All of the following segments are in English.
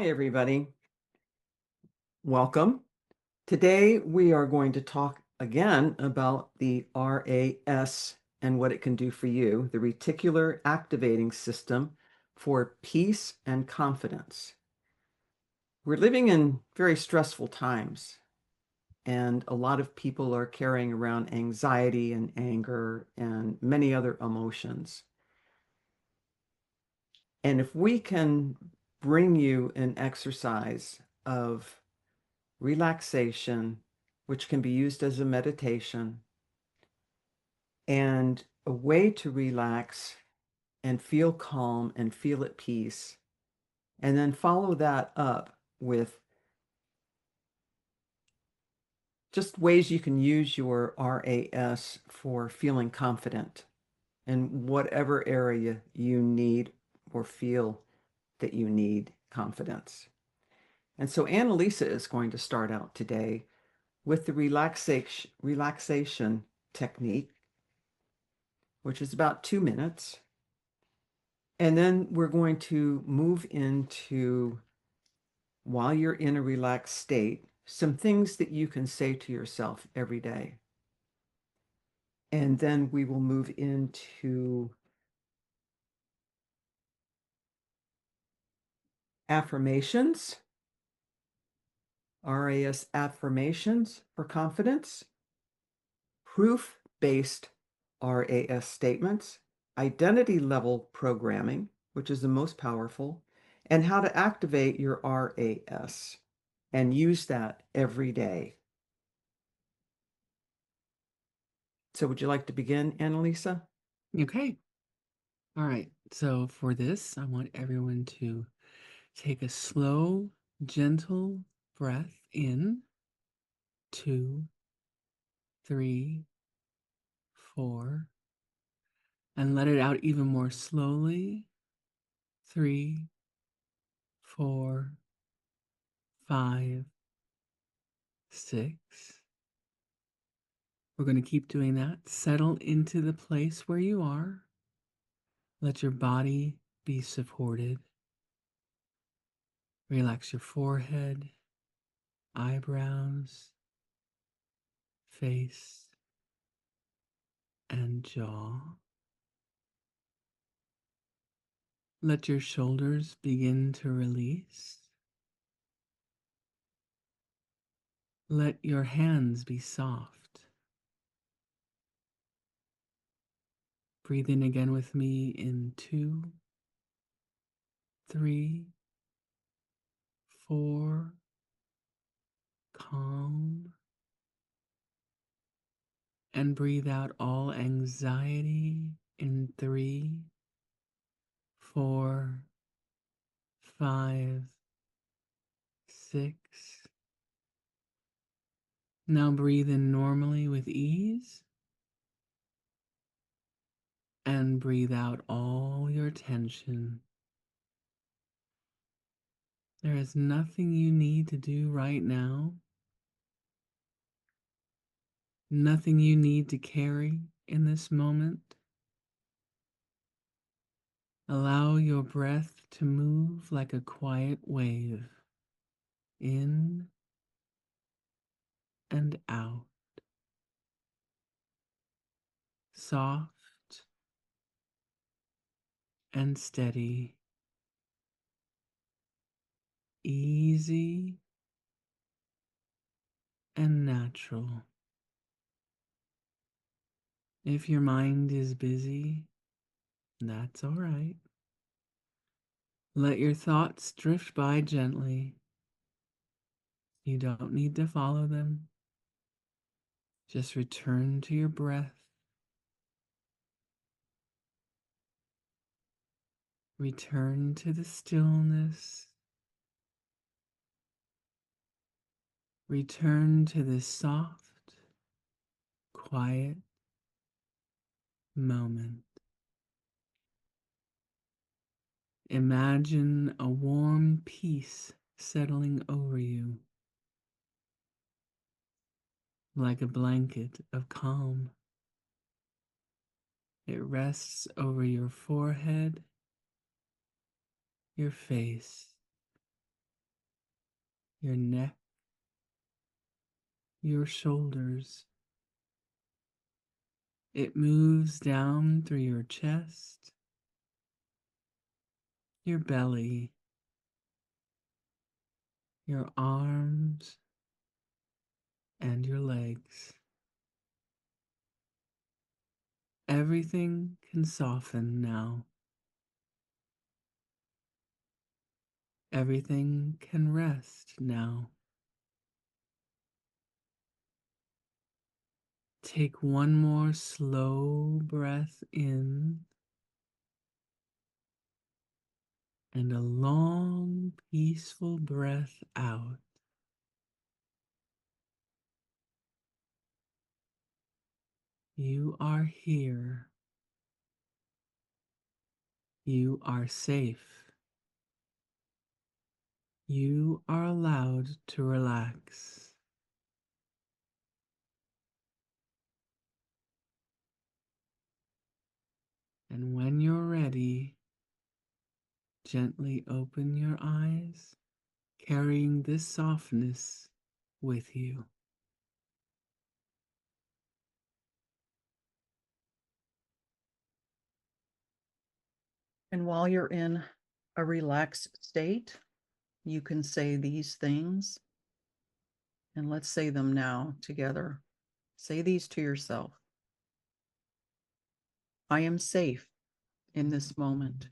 Hi, everybody. Welcome. Today, we are going to talk again about the RAS and what it can do for you, the Reticular Activating System for peace and confidence. We're living in very stressful times, and a lot of people are carrying around anxiety and anger and many other emotions. And if we can bring you an exercise of relaxation, which can be used as a meditation, and a way to relax and feel calm and feel at peace, and then follow that up with just ways you can use your RAS for feeling confident in whatever area you need or feel that you need confidence. And so Annalisa is going to start out today with the relaxation technique, which is about 2 minutes. And then we're going to move into, while you're in a relaxed state, some things that you can say to yourself every day. And then we will move into affirmations, RAS affirmations for confidence, proof-based RAS statements, identity level programming, which is the most powerful, and how to activate your RAS and use that every day. So would you like to begin, Annalisa? Okay. All right. So for this, I want everyone to take a slow, gentle breath in. 2, 3, 4, and let it out even more slowly. 3, 4, 5, 6. We're going to keep doing that. Settle into the place where you are. Let your body be supported. Relax your forehead, eyebrows, face, and jaw. Let your shoulders begin to release. Let your hands be soft. Breathe in again with me in 2, 3, 4. Calm. And breathe out all anxiety in 3, 4, 5, 6. Now breathe in normally with ease. And breathe out all your tension. There is nothing you need to do right now, nothing you need to carry in this moment. Allow your breath to move like a quiet wave, in and out, soft and steady, easy and natural. If your mind is busy, that's all right. Let your thoughts drift by gently. You don't need to follow them. Just return to your breath. Return to the stillness. Return to this soft, quiet moment. Imagine a warm peace settling over you, like a blanket of calm. It rests over your forehead, your face, your neck, your shoulders. It moves down through your chest, your belly, your arms, and your legs. Everything can soften now. Everything can rest now. Take one more slow breath in and a long, peaceful breath out. You are here. You are safe. You are allowed to relax. And when you're ready, gently open your eyes, carrying this softness with you. And while you're in a relaxed state, you can say these things. And let's say them now together. Say these to yourself. I am safe in this moment.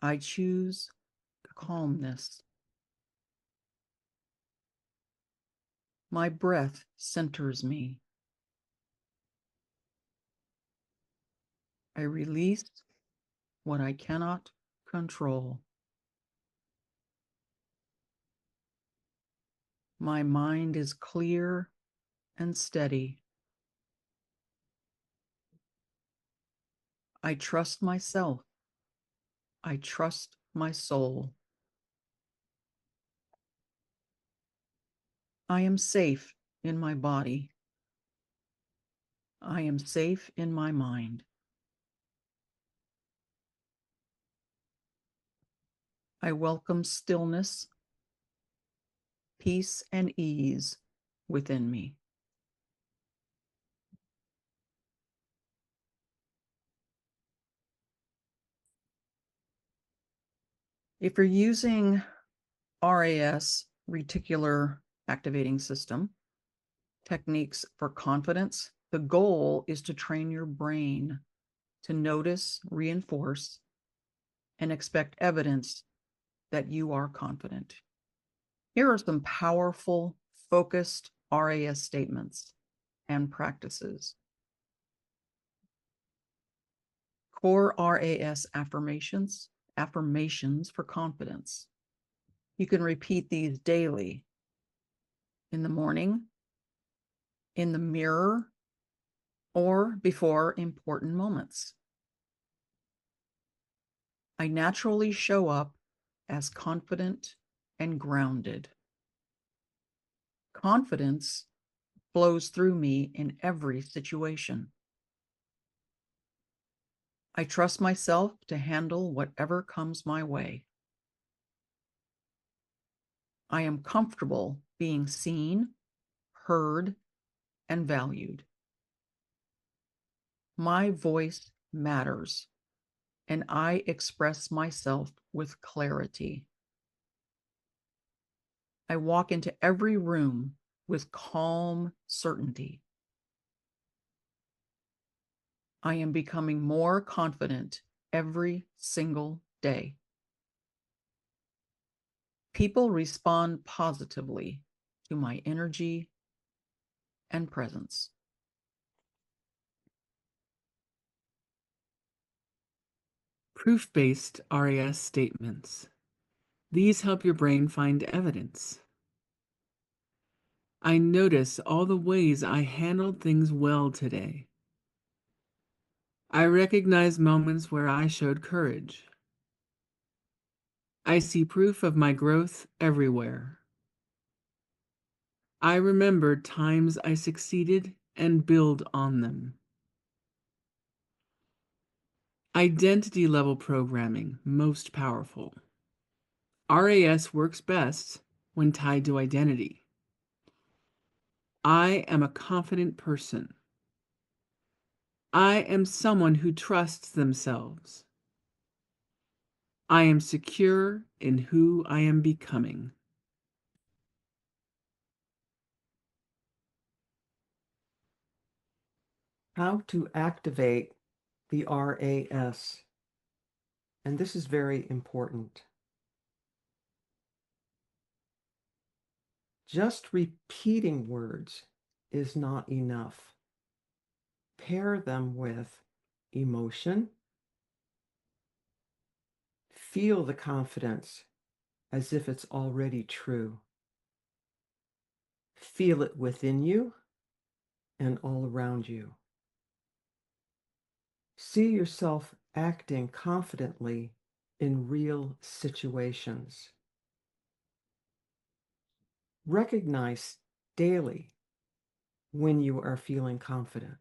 I choose calmness. My breath centers me. I release what I cannot control. My mind is clear and steady. I trust myself. I trust my soul. I am safe in my body. I am safe in my mind. I welcome stillness, peace, and ease within me. If you're using RAS, Reticular Activating System, techniques for confidence, the goal is to train your brain to notice, reinforce, and expect evidence that you are confident. Here are some powerful, focused RAS statements and practices. Core RAS affirmations for confidence. You can repeat these daily in the morning, in the mirror, or before important moments. I naturally show up as confident and grounded. Confidence flows through me in every situation. I trust myself to handle whatever comes my way. I am comfortable being seen, heard, and valued. My voice matters, and I express myself with clarity. I walk into every room with calm certainty. I am becoming more confident every single day. People respond positively to my energy and presence. Proof-based RAS statements. These help your brain find evidence. I notice all the ways I handled things well today. I recognize moments where I showed courage. I see proof of my growth everywhere. I remember times I succeeded and build on them. Identity level programming, most powerful. RAS works best when tied to identity. I am a confident person. I am someone who trusts themselves. I am secure in who I am becoming. How to activate the RAS. And this is very important. Just repeating words is not enough. Pair them with emotion. Feel the confidence as if it's already true. Feel it within you and all around you. See yourself acting confidently in real situations. Recognize daily when you are feeling confident.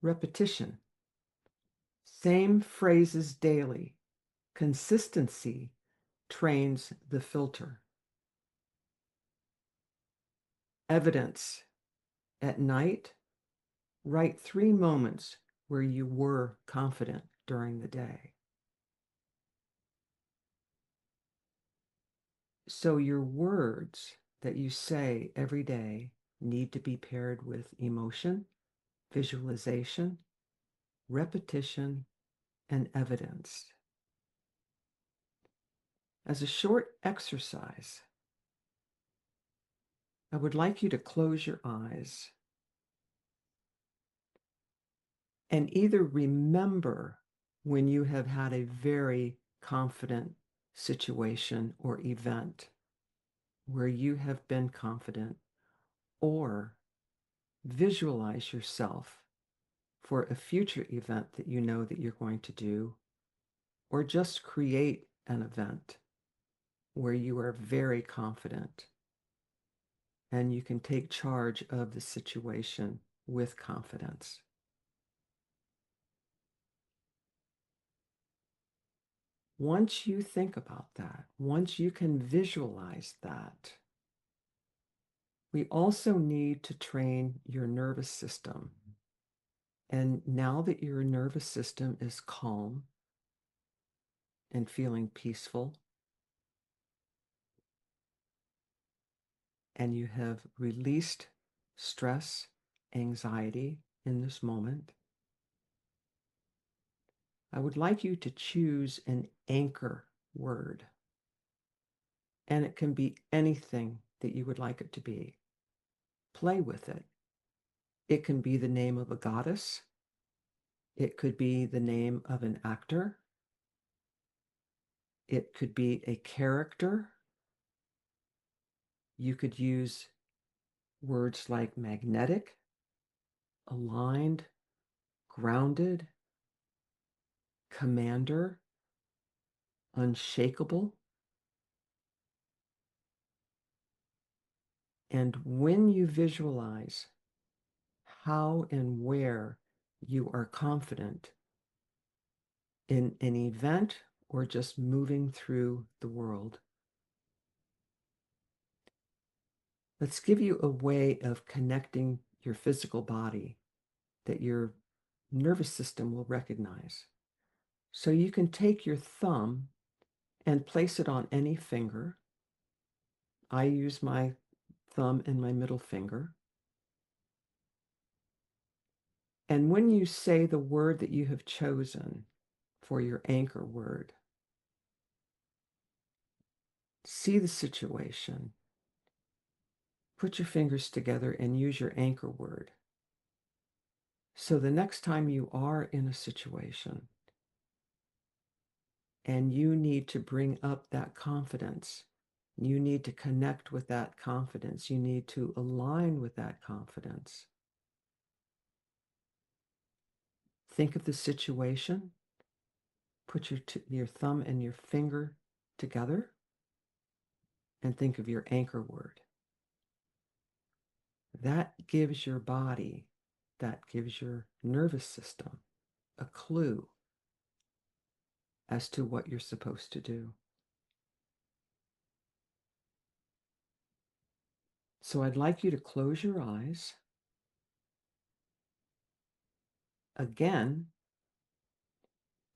Repetition. Same phrases daily. Consistency trains the filter. Evidence. At night, write 3 moments where you were confident during the day. So your words that you say every day need to be paired with emotion, visualization, repetition, and evidence. As a short exercise, I would like you to close your eyes and either remember when you have had a very confident situation or event where you have been confident, or visualize yourself for a future event that you know that you're going to do, or just create an event where you are very confident and you can take charge of the situation with confidence. Once you think about that, once you can visualize that, we also need to train your nervous system. And now that your nervous system is calm and feeling peaceful, and you have released stress, anxiety in this moment, I would like you to choose an anchor word. And it can be anything that you would like it to be. Play with it. It can be the name of a goddess. It could be the name of an actor. It could be a character. You could use words like magnetic, aligned, grounded, commander, unshakable. And when you visualize how and where you are confident in an event or just moving through the world, let's give you a way of connecting your physical body that your nervous system will recognize. So you can take your thumb and place it on any finger. I use my thumb and my middle finger. And when you say the word that you have chosen for your anchor word, see the situation. Put your fingers together and use your anchor word. So the next time you are in a situation and you need to bring up that confidence, you need to connect with that confidence, you need to align with that confidence. Think of the situation, put your thumb and your finger together, and think of your anchor word. That gives your body, that gives your nervous system a clue as to what you're supposed to do. So I'd like you to close your eyes. Again,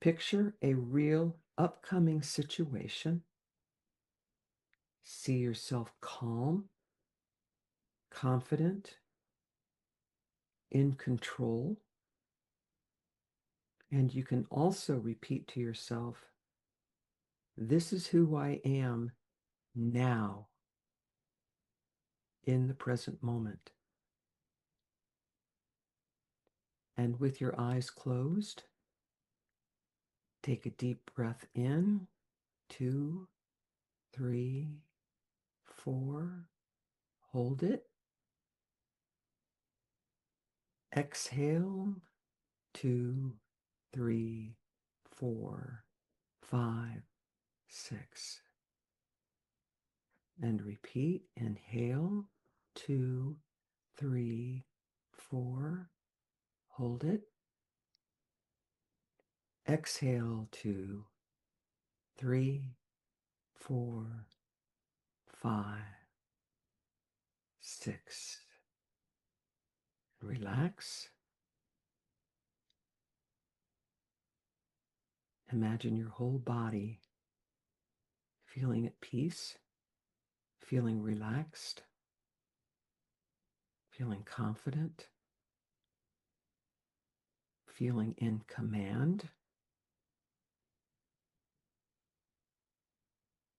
picture a real upcoming situation. See yourself calm, confident, in control. And you can also repeat to yourself, this is who I am now in the present moment. And with your eyes closed, take a deep breath in, 2, 3, 4. Hold it. Exhale, 2, 3, 4, 5, 6. And repeat. Inhale, 2, 3, 4. Hold it. Exhale, 2, 3, 4, 5, 6. Relax. Imagine your whole body feeling at peace, feeling relaxed, feeling confident, feeling in command,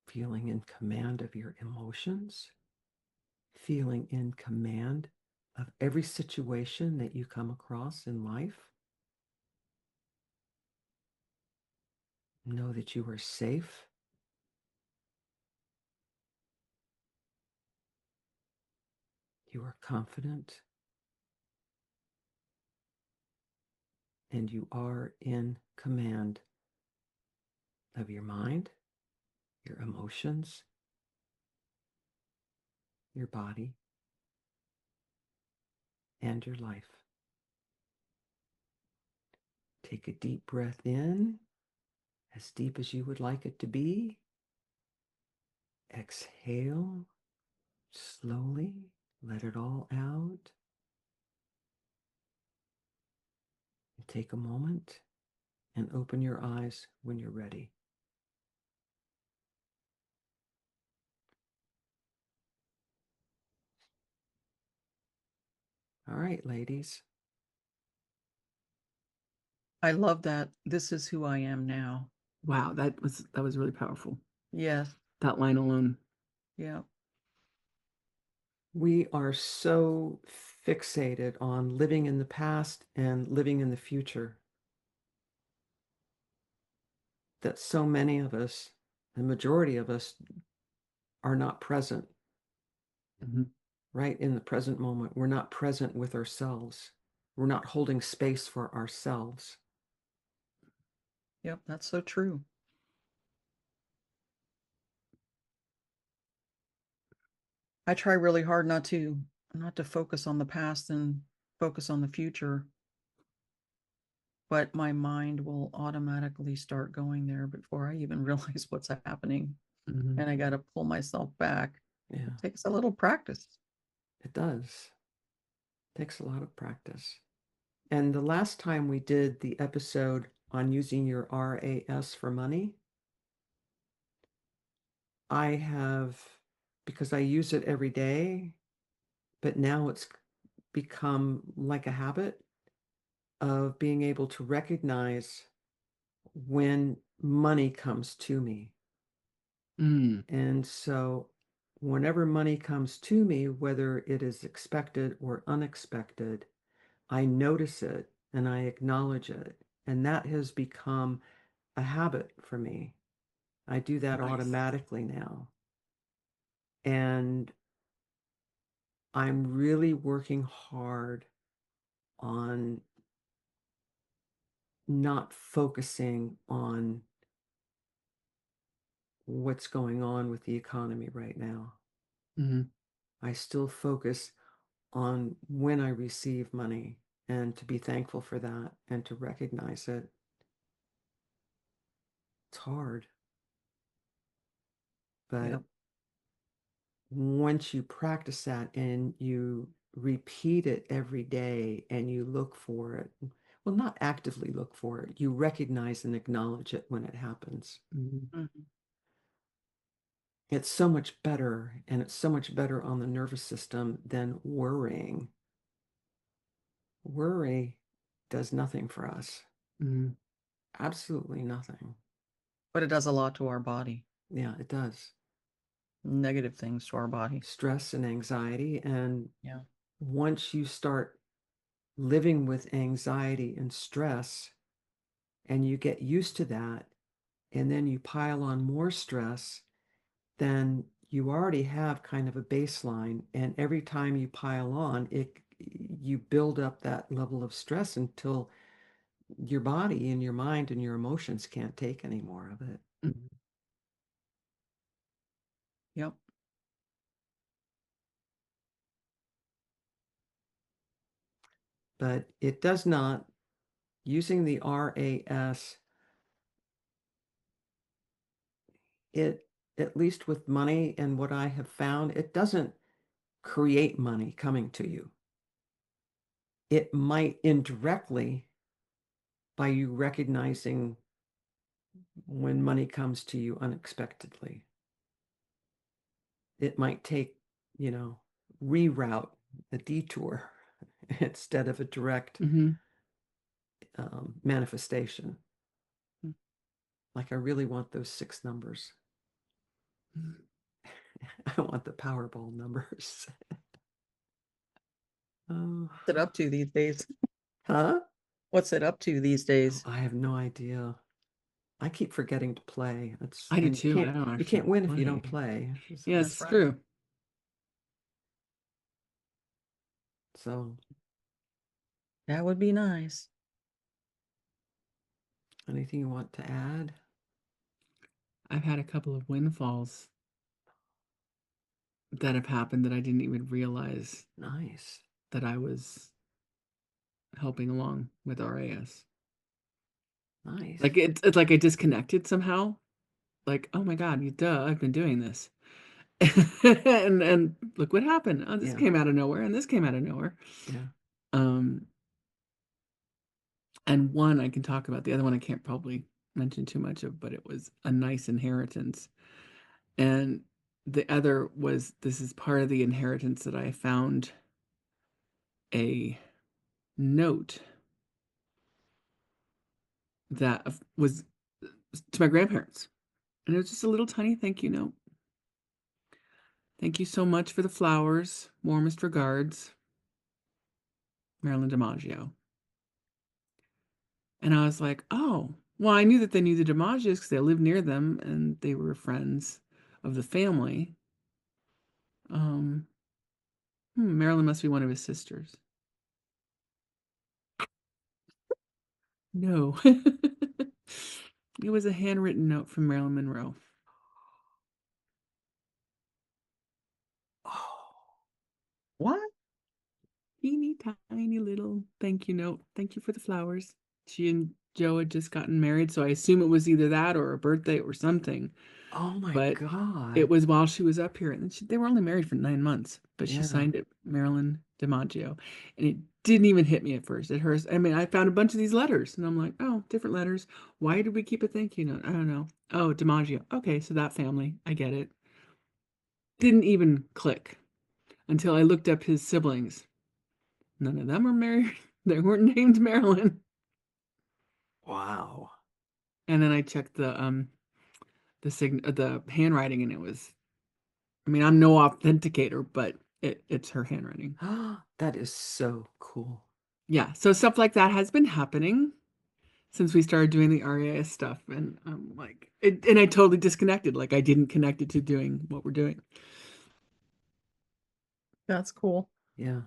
feeling in command of your emotions, feeling in command of every situation that you come across in life. Know that you are safe. You are confident. And you are in command of your mind, your emotions, your body, and your life. Take a deep breath in, as deep as you would like it to be. Exhale slowly, let it all out. And take a moment and open your eyes when you're ready. All right, ladies. I love that. This is who I am now. Wow, that was really powerful. Yes. That line alone. Yeah. We are so fixated on living in the past and living in the future that so many of us, the majority of us, are not present Mhm. right in the present moment. We're not present with ourselves. We're not holding space for ourselves. Yep. That's so true. I try really hard not to focus on the past and focus on the future, but my mind will automatically start going there before I even realize what's happening. Mhm. And I got to pull myself back. Yeah, It takes a little practice. it does. It takes a lot of practice. And the last time we did the episode on using your RAS for money, I have, because I use it every day, but now it's become like a habit of being able to recognize when money comes to me. Mm. And so whenever money comes to me, whether it is expected or unexpected, I notice it and I acknowledge it. And that has become a habit for me. I do that Nice. automatically now. And I'm really working hard on not focusing on what's going on with the economy right now. Mhm. I still focus on when I receive money and to be thankful for that and to recognize it. It's hard. But Yep. once you practice that and you repeat it every day and you look for it, well, not actively look for it, you recognize and acknowledge it when it happens. Mhm. Mhm. It's so much better, and it's so much better on the nervous system than worrying. Worry does nothing for us. Mhm. Absolutely nothing. But it does a lot to our body, Yeah, it does. negative things to our body. Stress and anxiety. And Yeah. once you start living with anxiety and stress and you get used to that, and then you pile on more stress, then you already have kind of a baseline. And every time you pile on, you build up that level of stress until your body and your mind and your emotions can't take any more of it. Mhm. Yep. But it does not, using the RAS, it, at least with money and what I have found, it doesn't create money coming to you. It might indirectly, by you recognizing when money comes to you unexpectedly. It might take, reroute, a detour instead of a direct Mhm. manifestation. Mm. Like I really want those 6 numbers. I want the Powerball numbers. Oh, What's it up to these days? huh? What's it up to these Oh, days? I have no idea. I keep forgetting to play. I do And too. I don't you actually can't win if you don't play. play. Yes, That's it's right. true. So, That would be nice. anything you want to add? I've had a couple of windfalls that have happened that I didn't even realize Nice. that I was helping along with RAS. Nice. Like it's like I disconnected somehow. Like, oh my God, you duh, I've been doing this. And look what happened. Oh, this Yeah. came out of nowhere, and this came out of nowhere. Yeah. Um, and one I can talk about. The other one I can't probably mention too much of, but it was a nice inheritance. And the other was this is part of the inheritance that I found a note that was to my grandparents. And it was just a little tiny thank you note. Thank you so much for the flowers. Warmest regards, Marilyn DiMaggio. And I was like, oh, well, I knew that they knew the DiMaggios because they lived near them and they were friends of the family. Um, Marilyn must be one of his sisters. No. It was a handwritten note from Marilyn Monroe. Oh, What? Teeny tiny little thank you note. Thank you for the flowers. She and Joe had just gotten married, so I assume it was either that or a birthday or something. oh my But it God. was while she was up here, and they were only married for 9 months, but she Yeah. signed it Marilyn DiMaggio, and it didn't even hit me at first. At hers, I mean, I found a bunch of these letters, and I'm like, oh, different letters. Why did we keep a thank you note? I don't know. Oh, DiMaggio. Okay, so that family, I get it. Didn't even click until I looked up his siblings. None of them were married. They weren't named Marilyn. Wow. And then I checked the handwriting, and it was. I mean, I'm no authenticator, but it's her handwriting. That is so cool. Yeah, so stuff like that has been happening since we started doing the RAS stuff, and and I totally disconnected. Like I didn't connect it to doing what we're doing. That's cool. Yeah.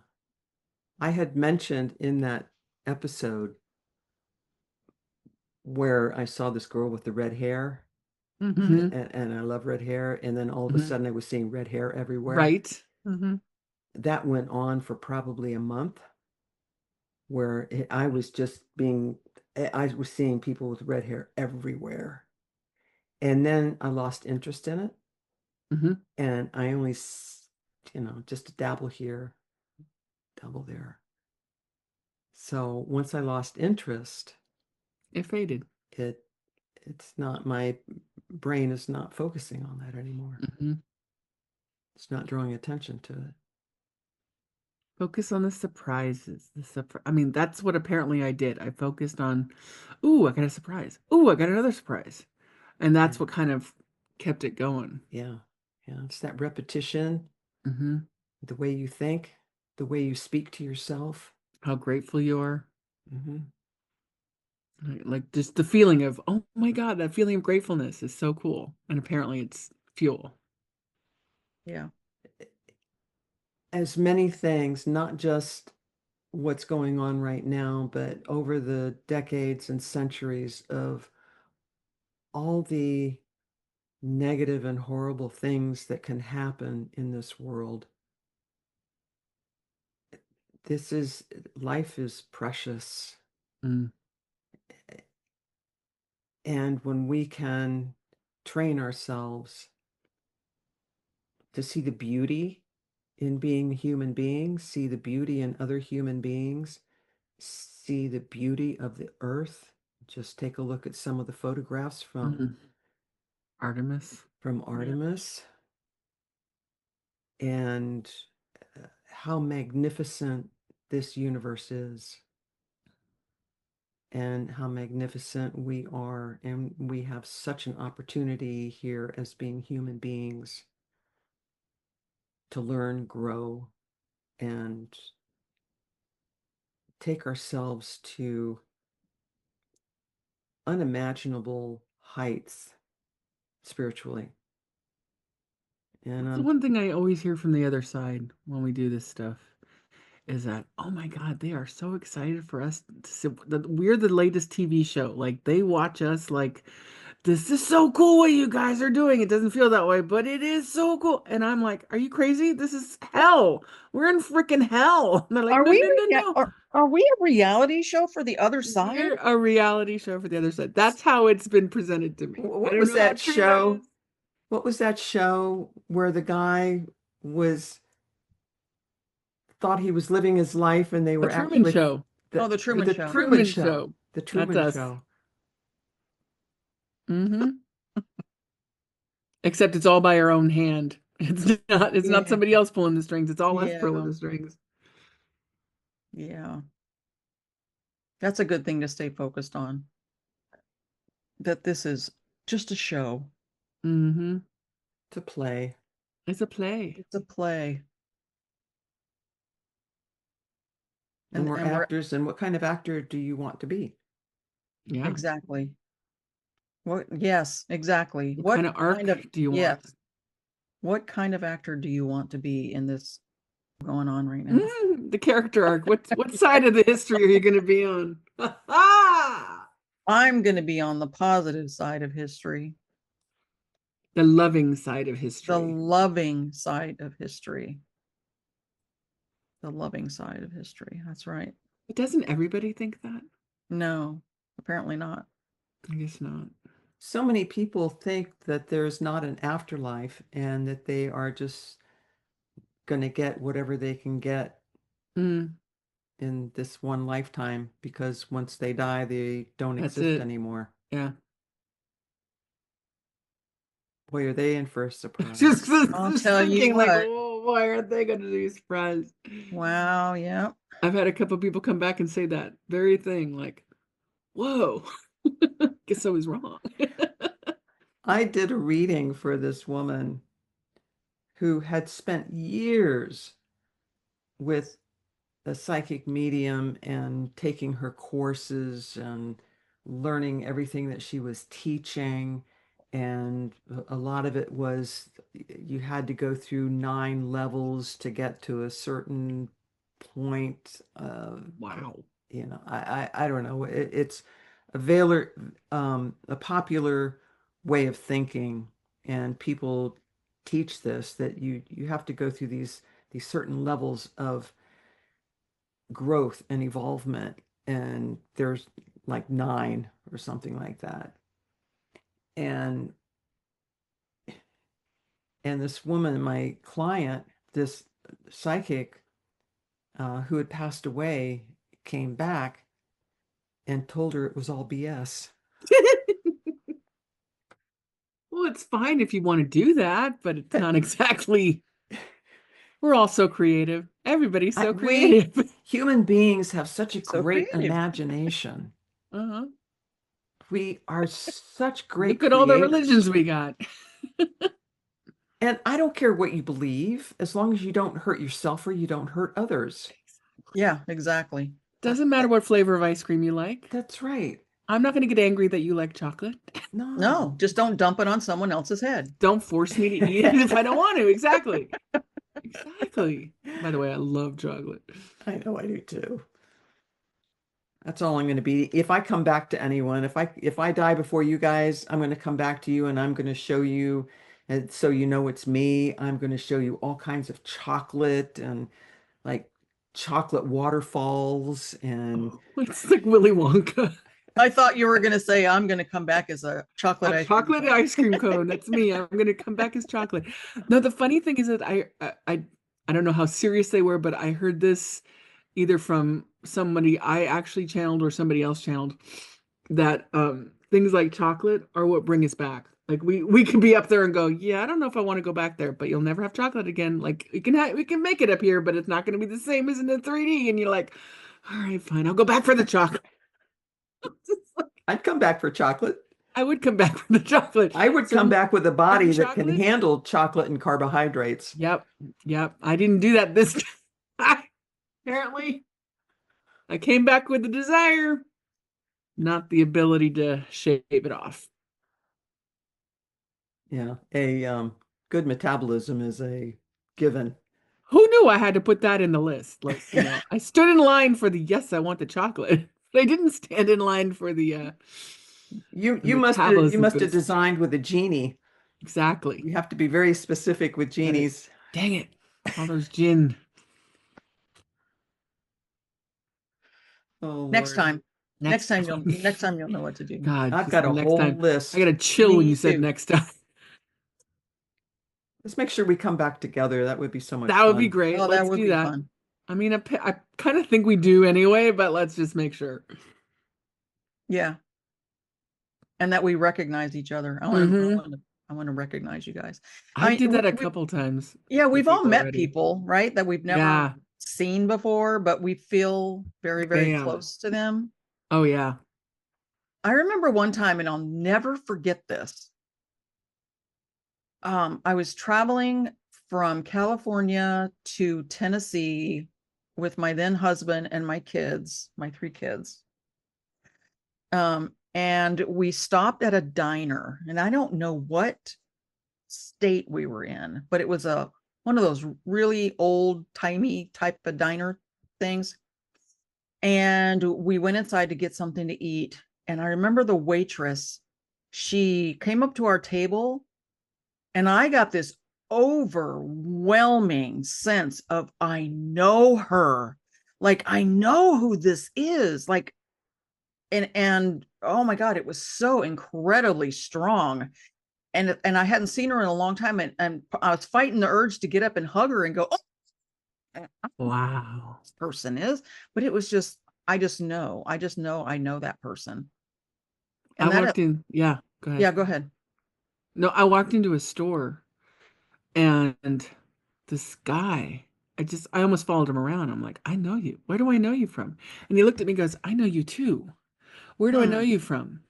I had mentioned in that episode where I saw this girl with the red hair, Mm-hmm. Hmm. and I love red hair, and then all of a Hmm. sudden I was seeing red hair everywhere. Right. Mm-hmm. That went on for probably a month, where I was just I was seeing people with red hair everywhere. And then I lost interest in it. Mm-hmm. And I only, just dabble here, dabble there. So once I lost interest, It faded. it it's not, my brain is not focusing on that anymore. Mm-hmm. It's not drawing attention to it. Focus on the surprises. I mean, that's what apparently I did. I focused on, ooh, I got a surprise. Ooh, I got another surprise. And Yeah. that's what kind of kept it going. Yeah. Yeah. It's that repetition, Mm-hmm. the way you think, the way you speak to yourself. How grateful you are. Hmm. Like just the feeling of, oh my God, that feeling of gratefulness is so cool. And apparently it's fuel. Yeah. As many things, not just what's going on right now, but over the decades and centuries of all the negative and horrible things that can happen in this world. This is Life is precious. Mm. And when we can train ourselves to see the beauty in being human beings, see the beauty in other human beings, see the beauty of the earth. Just take a look at some of the photographs Mm. Artemis. from Yeah. Artemis, and how magnificent this universe is, and how magnificent we are. And we have such an opportunity here as being human beings to learn, grow, and take ourselves to unimaginable heights spiritually. And That's the one thing I always hear from the other side when we do this stuff is that, oh my God, they are so excited for us to see that we're the latest TV show. Like they watch us like this is so cool what you guys are doing. It doesn't feel that way, but it is so cool. And I'm like, are you crazy? This is hell. We're in freaking hell. And they're like, Are no, we no, no, no. are we a reality show for the other side? We're a reality show for the other side. That's how it's been presented to me. I what don't was know how that true that show? is. What was that show where the guy was thought he was living his life and they The were Truman actually Show. Oh, the Truman the Show. Truman Truman Show. Show. The That's Truman us. Show. Mm-hmm. Except it's all by our own hand. It's not Yeah. somebody else pulling the strings. It's all us Yeah. pulling the strings. Yeah. That's a good thing to stay focused on. That this is just a show. Mm-hmm. To play. It's a play. It's a play. And we're And we're actors, and what kind of actor do you want to be? Yeah. exactly. What yes, exactly. What What kind of kind arc of do you want? yes. What kind of actor do you want to be in this going on right now? The character arc. What side of the history are you going to be on? Ah! I'm going to be on the positive side of history, The loving side of the history. loving side of history, the loving side of history. That's right. But doesn't everybody think that? No, apparently not. I guess not. So many people think that there's not an afterlife and that they are just going to get whatever they can get Mm, in this one lifetime because once they die, they don't that's exist it. anymore. Yeah. Boy, are they in for a Just, surprise. I'll just tell you thinking like, what. oh boy, aren't they going to be surprised? Wow, yeah. I've had a couple people come back and say that very thing, like, whoa, guess I was wrong. I did a reading for this woman who had spent years with a psychic medium and taking her courses and learning everything that she was teaching. And a lot of it was you had to go through 9 levels to get to a certain point. Wow. I don't know. It's a veiler, a popular way of thinking, and people teach this that you have to go through these certain levels of growth and evolvement, and there's like 9 or something like that. And And this woman, my client, this psychic who had passed away, came back and told her it was all BS. Well, it's fine if you want to do that, but it's not exactly. We're all so creative. Everybody's so We creative. human beings have such a So great creative. imagination. Uh-huh. We are such great Look at all the religions creators. we got. And I don't care what you believe, as long as you don't hurt yourself or you don't hurt others. Yeah, exactly. Doesn't matter what flavor of ice cream you like. That's right. I'm not going to get angry that you like chocolate. No, No. just don't dump it on someone else's head. Don't force me to eat it if I don't want to. Exactly. Exactly. By the way, I love chocolate. I know I do too. That's all I'm going to be. If I come back to anyone, if I die before you guys, I'm going to come back to you and I'm going to show you, and so you know it's me. I'm going to show you all kinds of chocolate and like chocolate waterfalls and It's like Willy Wonka. I thought you were going to say, I'm going to come back as a chocolate A ice cream chocolate cone. ice cream cone. That's me. I'm gonna come back as chocolate. No, the funny thing is that I don't know how serious they were, but I heard this either from somebody I actually channeled or somebody else channeled that things like chocolate are what bring us back. Like we can be up there and go, yeah, I don't know if I want to go back there, but you'll never have chocolate again. Like we can make it up here, but it's not going to be the same as in the 3D. And you're like, all right, fine, I'll go back for the chocolate. I'd come back for chocolate. I would come back for the chocolate. I would So come back with a body that can chocolate? handle chocolate and carbohydrates. Yep, yep. I didn't do that this time. Apparently, I came back with the desire, not the ability to shave it off. Yeah, a good metabolism is a given. Who knew I had to put that in the list? Like, I stood in line for the yes, I want the chocolate. But I didn't stand in line for You the you must have metabolism boost. designed with a genie. Exactly. You have to be very specific with genies. Dang it. All those gin. Oh Next Lord. time. Next time time. you'll know what to do. God, I've just got a next whole time. list. I got a chill when Me you said too. next time. Let's make sure we come back together. That would be so much That would be fun. great. Oh, that Let's would do be that. fun. I mean, I kind of think we do anyway, but let's just make sure. Yeah. And that we recognize each other. Mhm. I want to recognize you guys. I I did that a we, couple times yeah, with we've all people met already. people, right? That we've never Yeah. seen before, but we feel very, very Bam. close to them. Oh, yeah. I remember one time, and I'll never forget this. I was traveling from California to Tennessee with my then husband and my kids, my 3 kids. And we stopped at a diner, and I don't know what state we were in, but it was one of those really old timey type of diner things. And we went inside to get something to eat. And I remember the waitress, she came up to our table, and I got this overwhelming sense of, I know her. Like, I know who this is. Like, and oh my God, it was so incredibly strong. And I hadn't seen her in a long time. And I was fighting the urge to get up and hug her and go, oh, Wow. this person is. But it was just, I just know I know that person. I And that, walked in. Yeah. Go ahead. yeah, go ahead. No, I walked into a store and this guy, I almost followed him around. I'm like, I know you. Where do I know you from? And he looked at me and goes, I know you too. Where do I know Hmm. you from?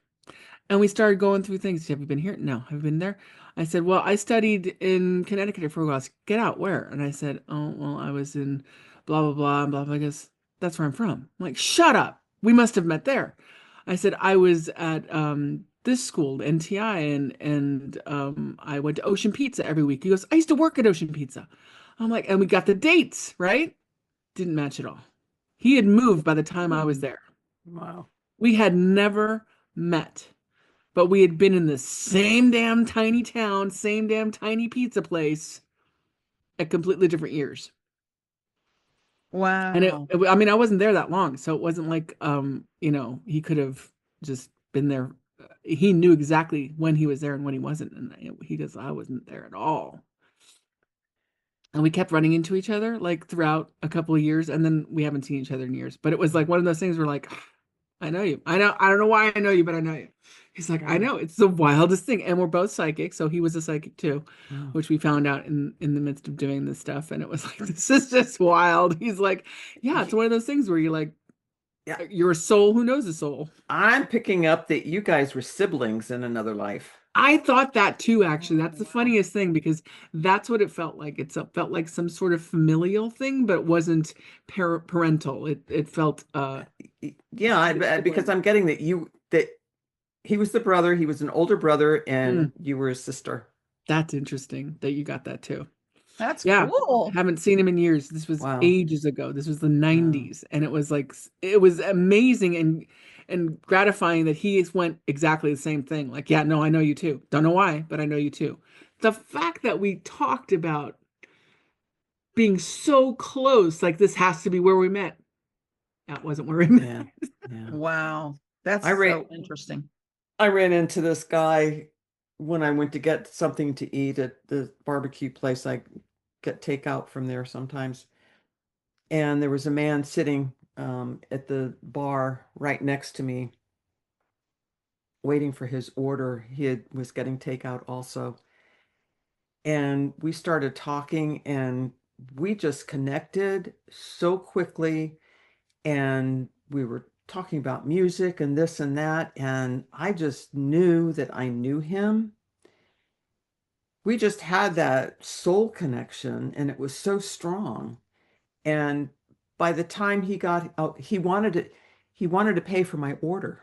And we started going through things. Have you been here? No. Have you been there? I said, well, I studied in Connecticut for a while. Get out. Where? And I said, oh, well, I was in blah, blah, blah, and blah, blah. I guess that's where I'm from. I'm like, shut up. We must have met there. I said, I was at this school, NTI, and I went to Ocean Pizza every week. He goes, I used to work at Ocean Pizza. I'm like, and we got the dates, right? Didn't match at all. He had moved by the time I was there. Wow. We had never met. But we had been in the same damn tiny town, same damn tiny pizza place at completely different years. And Wow. I mean, I wasn't there that long, so it wasn't like, he could have just been there. He knew exactly when he was there and when he wasn't. And he goes, I wasn't there at all. And we kept running into each other like throughout a couple of years, and then we haven't seen each other in years. But it was like one of those things where like, I know you. I don't know why I know you, but I know you. He's like, I Mm, know. It's the wildest thing. And we're both psychic, so he was a psychic too, mm. which we found out in the midst of doing this stuff. And it was like, this is just wild. He's like, yeah, it's Y- one of those things where you're like, Yeah, you're a soul who knows a soul. I'm picking up that you guys were siblings in another life. I thought that too, actually. Oh, That's the wow. funniest thing because that's what it felt like. Felt like some sort of familial thing, but it wasn't parental. It felt Yeah, like because sibling. I'm getting that he was the brother, he was an older brother, and Mm, you were his sister. that's interesting that you got that too. That's Yeah, cool. haven't seen him in years. This was Wow. ages ago. This was the Wow. 90s, and it was like it was amazing and gratifying that he went exactly the same thing. Like, yeah, no, I know you too. Don't know why, but I know you too. The fact that we talked about being so close, like this has to be where we met. That wasn't where we met. Yeah. Yeah. Wow. That's I ran so interesting. I ran into this guy when I went to get something to eat at the barbecue place. I get takeout from there sometimes. And there was a man sitting at the bar right next to me, waiting for his order. Was getting takeout also. And we started talking and we just connected so quickly. And we were talking about music and this and that. And I just knew that I knew him. We just had that soul connection and it was so strong. And by the time he got out, he wanted to pay for my order.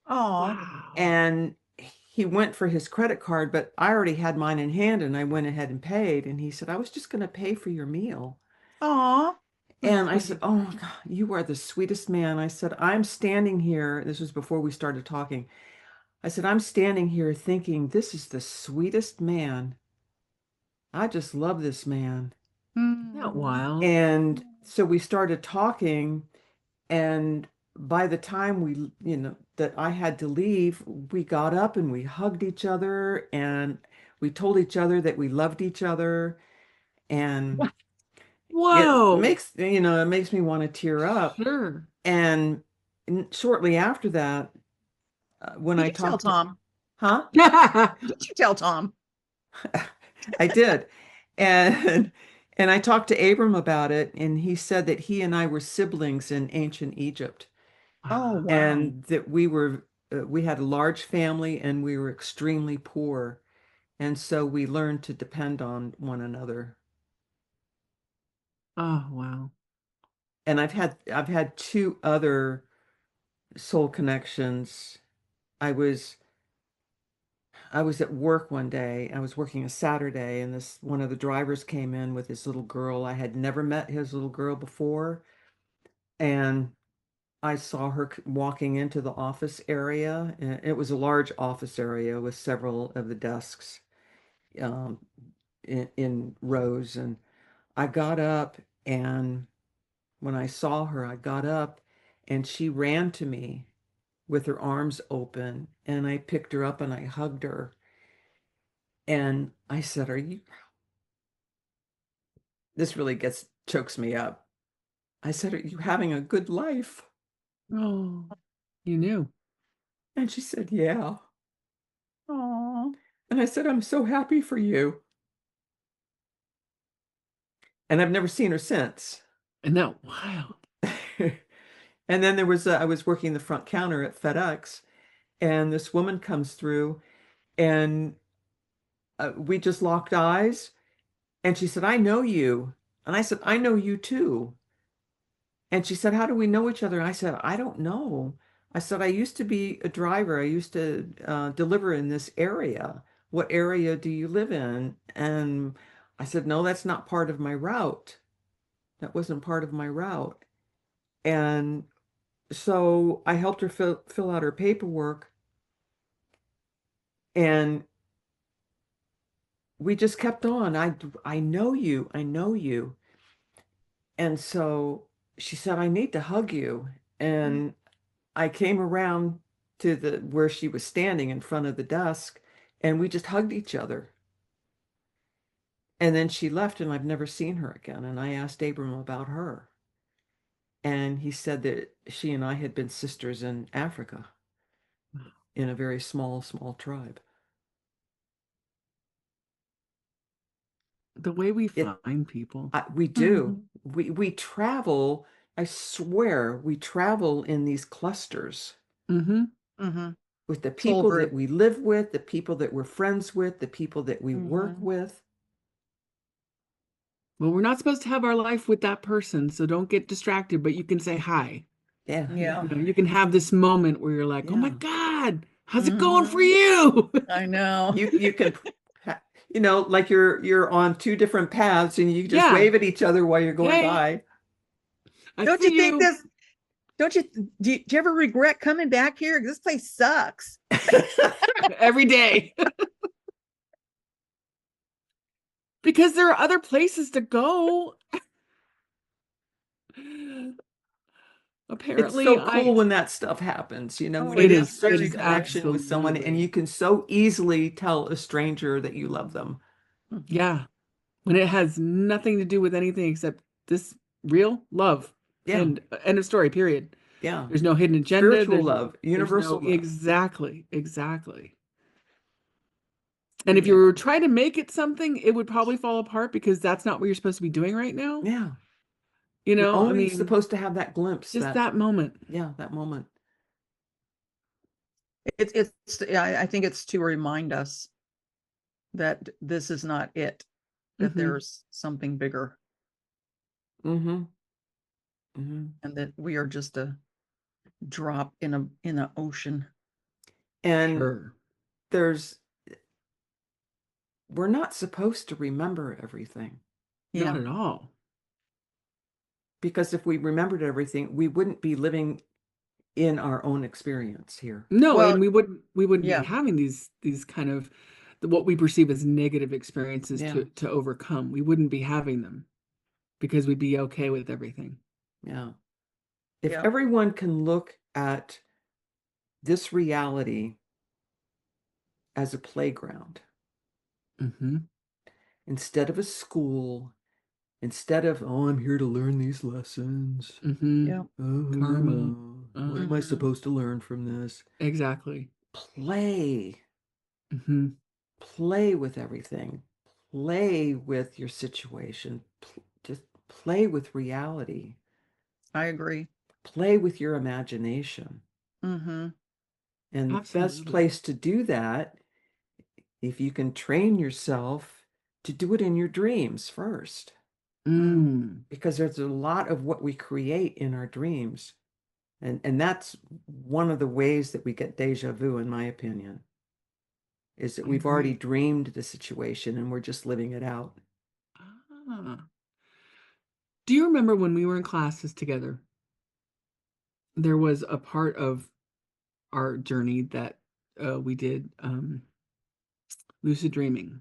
Oh, Wow. And he went for his credit card, but I already had mine in hand and I went ahead and paid. And he said, I was just going to pay for your meal. oh, that's And I sweet. said, oh God, you are the sweetest man. I said, I'm standing here. This was before we started talking. I said, I'm standing here thinking, this is the sweetest man. I just love this man. Isn't that Mm. wild? And so we started talking, and by the time that I had to leave, we got up and we hugged each other and we told each other that we loved each other. And Whoa. it makes me want to tear up. Sure. And shortly after that, when Did I you tell talked to, Tom? huh? Did you tell Tom? I did. And and I talked to Abram about it, and he said that he and I were siblings in ancient Egypt, Oh, Wow. wow. and that we had a large family and we were extremely poor, and so we learned to depend on one another. Oh, wow. And I've had two other soul connections. I was I was at work one day. I was working a Saturday, and this one of the drivers came in with his little girl. I had never met his little girl before, and I saw her walking into the office area. And it was a large office area with several of the desks um, in rows. And I got up, and when I saw her, I got up, and she ran to me with her arms open, and I picked her up and I hugged her. And I said, this really chokes me up. I said, are you having a good life? Oh, you knew. And she said, yeah. Oh, And I said, I'm so happy for you. And I've never seen her since. Isn't that wild? And then I was working the front counter at FedEx, and this woman comes through, and we just locked eyes. And she said, I know you. And I said, I know you too. And she said, how do we know each other? And I said, I don't know. I said, I used to be a driver. I used to deliver in this area. What area do you live in? And I said, no, that's not part of my route. That wasn't part of my route. And so I helped her fill out her paperwork, and we just kept on. I know you. I know you. And so she said, I need to hug you. And I came around to the where she was standing in front of the desk, and we just hugged each other. And then she left and I've never seen her again. And I asked Abram about her. And he said that she and I had been sisters in Africa in a very small, small tribe. The way we It, find people. we do. We travel, I swear, we travel in these clusters Mm-hmm. Mm-hmm. with the Soul people that group. we live with, the people that we're friends with, the people that we work Mm-hmm. with. Well, we're not supposed to have our life with that person, so don't get distracted, but you can say hi. Yeah, Yeah. You yeah, know, you can have this moment where you're like, oh my yeah. God, how's it going for Mm-hmm. you? I know. You can, like you're on two different paths and you just Yeah. wave at each other while you're going Hey, by. I Don't see you think you this? Don't you? Do you ever regret coming back here? This place sucks. every day. Because there are other places to go. It's Apparently, so cool when that stuff happens, Oh, when it it you have is is, it such a pretty is cool. connection with someone and you absolutely. can so easily tell a stranger that you love them. Mhm. Yeah. When it has nothing to do with anything except this real love. Yeah, And end of story, period. yeah. There's no hidden agenda. Spiritual love, There's no universal love. exactly, exactly. And if you Yeah. were trying to make it something, it would probably fall apart because that's not what you're supposed to be doing right now. Yeah. You You're know, I only mean, supposed to have that glimpse, just that moment. that moment. It's. I think it's to remind us that this is not it. That Hmm. there's something bigger, Mm-hmm. Mm-hmm. and that we are just a drop in an ocean. And Sure. there's, we're not supposed to remember everything Not Yeah. at all. because if we remembered everything, we wouldn't be living in our own experience here. No, Well. and we wouldn't be Yeah. having these kind of what we perceive as negative experiences Yeah. to overcome. We wouldn't be having them because we'd be okay with everything. Yeah. If Yeah. everyone can look at this reality as a playground Hmm. instead of a school, instead of, oh, I'm here to learn these lessons. Hmm. Yeah. Karma. What am I Mhm. supposed to learn from this? Exactly. Play, Hmm. play with everything, play with your situation, just play with reality, I agree. play with your imagination. Mm-hmm. And the best Absolutely. place to do that, if you can train yourself to do it in your dreams first, Mm. Mm, because there's a lot of what we create in our dreams. And that's one of the ways that we get deja vu, in my opinion, is that I we've already agree. dreamed the situation and we're just living it out. Ah. Do you remember when we were in classes together? There was a part of our journey that we did lucid dreaming,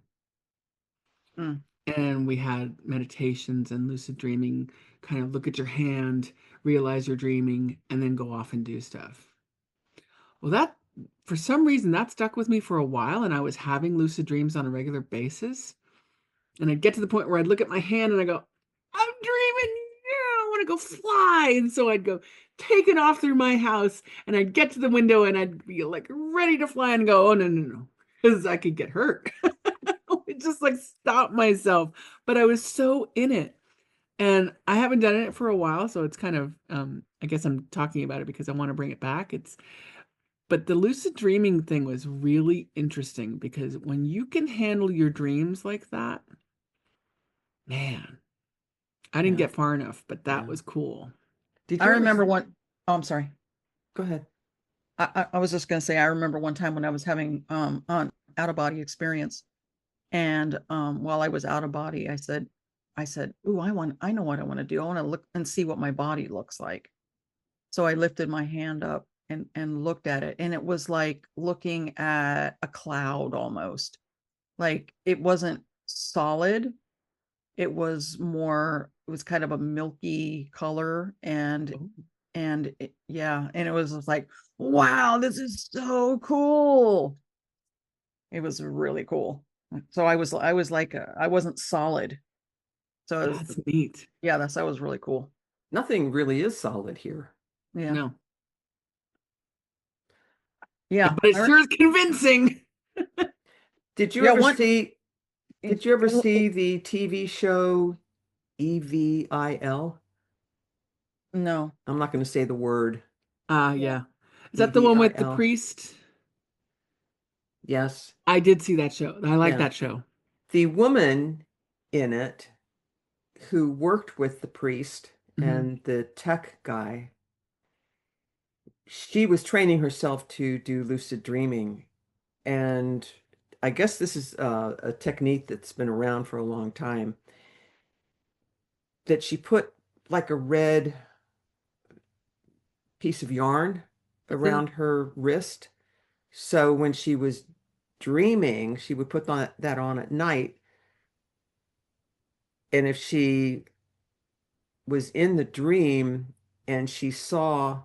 Mm. and we had meditations and lucid dreaming. Kind of look at your hand, realize you're dreaming, and then go off and do stuff. Well, that for some reason that stuck with me for a while, and I was having lucid dreams on a regular basis. And I'd get to the point where I'd look at my hand and I go, I'm dreaming. Yeah, I want to go fly. And so I'd go taking off through my house and I'd get to the window and I'd be like ready to fly and go, oh, no, no, no, because I could get hurt. It just like stop myself. But I was so in it. And I haven't done it for a while. So it's kind of, I guess I'm talking about it because I want to bring it back. But the lucid dreaming thing was really interesting because when you can handle your dreams like that, man, I didn't Yeah. get far enough, but that Yeah. was cool. Did I you ever? remember one. Oh, I'm sorry. Go ahead. I was just going to say, I remember one time when I was having an out of body experience. And while I was out of body, I said, ooh, I know what I want to do. I want to look and see what my body looks like. So I lifted my hand up and looked at it. And it was like looking at a cloud almost. Like it wasn't solid. It was kind of a milky color Oh, yeah, and it was just like, wow, this is so cool. It was really cool. So I was like I wasn't solid. So it was, That's neat. yeah, that was really cool. Nothing really is solid here. Yeah. No, Yeah. but it sure is convincing. Did you Yeah, ever one see did you ever see the TV show EVIL? no. I'm not going to say the word Yeah. Yeah. Is that the one with the EVIL. priest? Yes. I did see that show. I like Yeah. that show. The woman in it who worked with the priest Hmm. and the tech guy, she was training herself to do lucid dreaming. And I guess this is a technique that's been around for a long time, that she put like a red piece of yarn around her wrist. So when she was dreaming, she would put that on at night. And if she was in the dream and she saw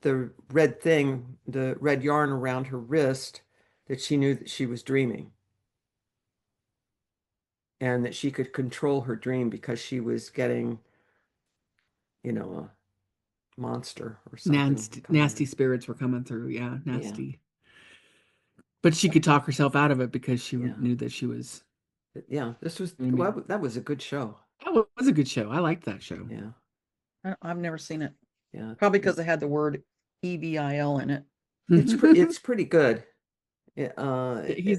the red thing, the red yarn around her wrist, that she knew that she was dreaming and that she could control her dream because she was getting, a monster or something Nasty, coming nasty in. spirits were coming through. Yeah, Yeah, nasty. But she could talk herself out of it because she yeah, knew that she was yeah. This was dreaming. well, that was a good show. That was a good show. I liked that show. Yeah, I've never seen it. yeah. Probably because it had the word EVIL in it. It's pretty good. He's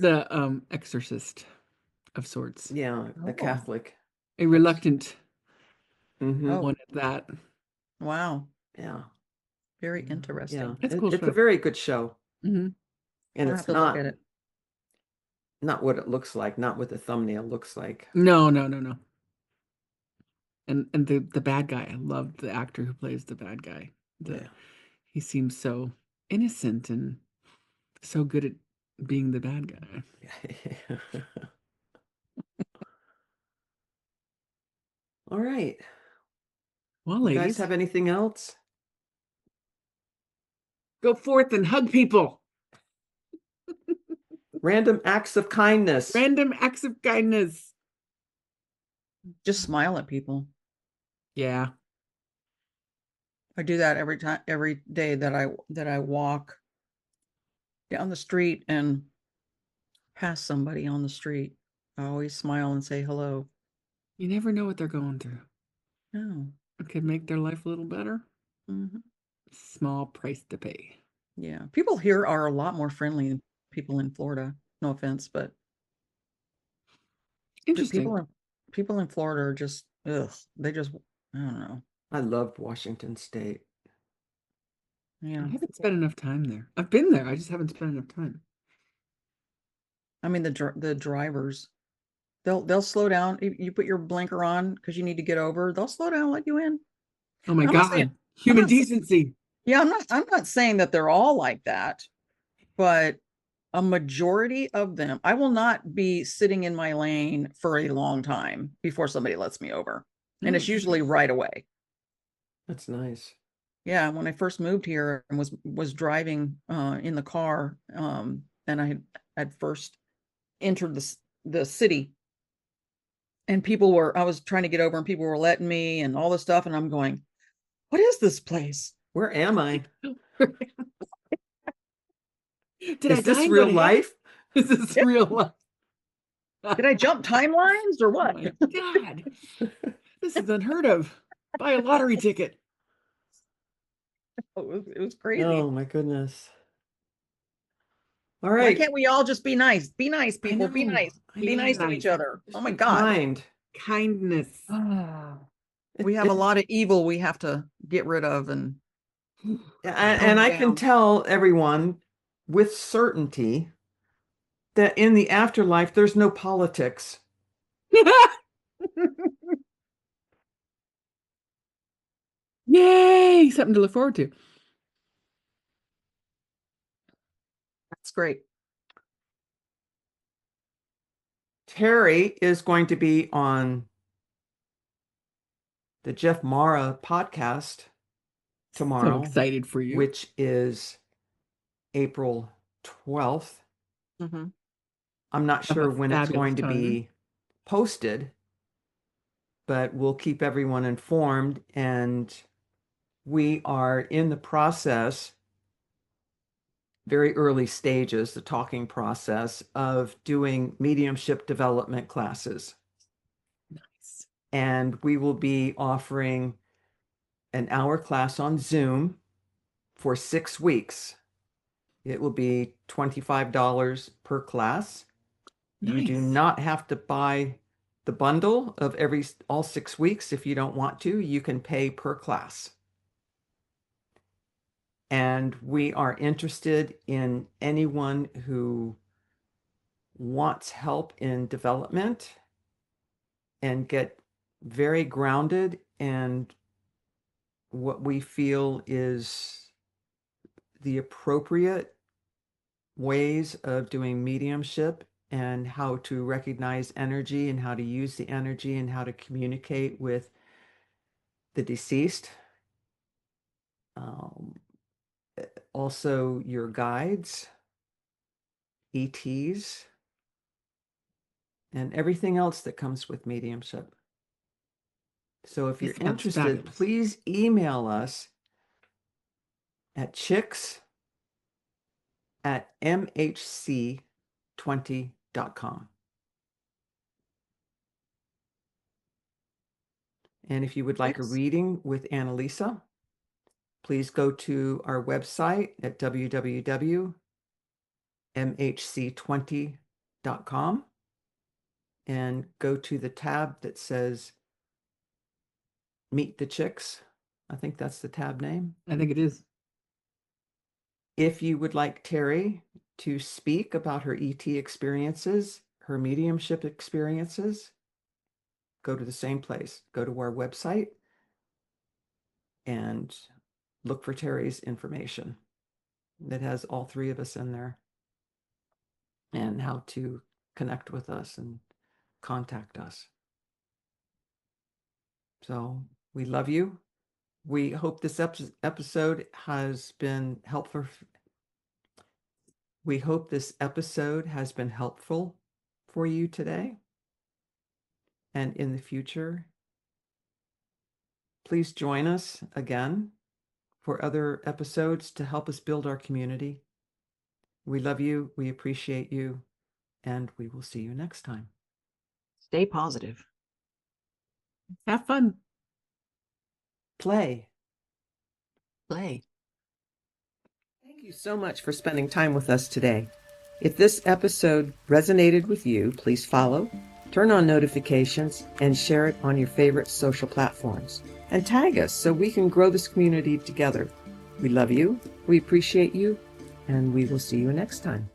a exorcist of sorts. Yeah, a Oh. Catholic. A Ex reluctant hmm Oh, one at that. wow. Yeah, Very yeah. interesting. It's a cool It's a show. very good show, Hmm. and I'll have to look at it. not what it looks like, not what the thumbnail looks like. No, no, no, no. And the bad guy, I love the actor who plays the bad guy. The Yeah. He seems so innocent and so good at being the bad guy. All right. Well, You guys ladies, have anything else? go forth and hug people. Random acts of kindness. Random acts of kindness. Just smile at people. Yeah. I do that every day that I walk down the street and pass somebody on the street. I always smile and say hello. You never know what they're going through. Oh. It could make their life a little better. Hmm. Small price to pay. Yeah. People here are a lot more friendly than people in Florida. No offense, but Interesting. people in Florida are just ugh. They just I don't know. I loved Washington State. Yeah. I haven't spent enough time there. I've been there. I just haven't spent enough time. I mean the drivers, they'll slow down. You put your blinker on because you need to get over. They'll slow down, let you in. Oh my I'm not saying God. I'm Human not saying, decency. yeah, I'm not saying that they're all like that, but a majority of them, I will not be sitting in my lane for a long time before somebody lets me over. And it's usually right away. That's nice. Yeah, when I first moved here and was driving in the car, and I had first entered the city, and I was trying to get over and people were letting me and all this stuff, and I'm going, what is this place? Where am I? Did I Is die this and go real to heaven? life? Is this real life? Did I jump timelines or Oh what? my God. This is unheard of. Buy a lottery ticket. It was crazy. Oh my goodness. All Why right. can't we all just be nice? Be nice, I people. Be know. nice. I Be Be know. nice to each nice. other. Oh Just my be God. kind. Kindness. We have a lot of evil we have to get rid of and And tone I can down. tell everyone with certainty that in the afterlife, there's no politics. Yay! Something to look forward to. That's great. Terry is going to be on the Jeff Mara podcast So tomorrow, excited for you. which is April 12th. Mhm. I'm not Have a sure when it's fabulous going to time. be posted, but we'll keep everyone informed. And we are in the process, very early stages, the talking process of doing mediumship development classes. Nice. And we will be offering an hour class on Zoom for 6 weeks. It will be $25 per class. You do Nice. not have to buy the bundle of all 6 weeks if you don't want to. You can pay per class. And we are interested in anyone who wants help in development and get very grounded and what we feel is the appropriate ways of doing mediumship and how to recognize energy and how to use the energy and how to communicate with the deceased. Um, Also, your guides, ETs, and everything else that comes with mediumship. So if This you're sounds interested, fabulous. please email us at chicks@mhc20.com. And if you would like a Yes. reading with Annalisa, please go to our website at www.mhc20.com and go to the tab that says Meet the Chicks. I think that's the tab name. I think it is. If you would like Terry to speak about her ET experiences, her mediumship experiences, go to the same place. Go to our website and look for Terry's information. That has all three of us in there and how to connect with us and contact us. So we love you. We hope this episode has been helpful. We hope this episode has been helpful for you today and in the future. Please join us again for other episodes to help us build our community. We love you, we appreciate you, and we will see you next time. Stay positive. Have fun. Play. Play. Thank you so much for spending time with us today. If this episode resonated with you, please follow, turn on notifications, and share it on your favorite social platforms. And tag us so we can grow this community together. We love you, we appreciate you, and we will see you next time.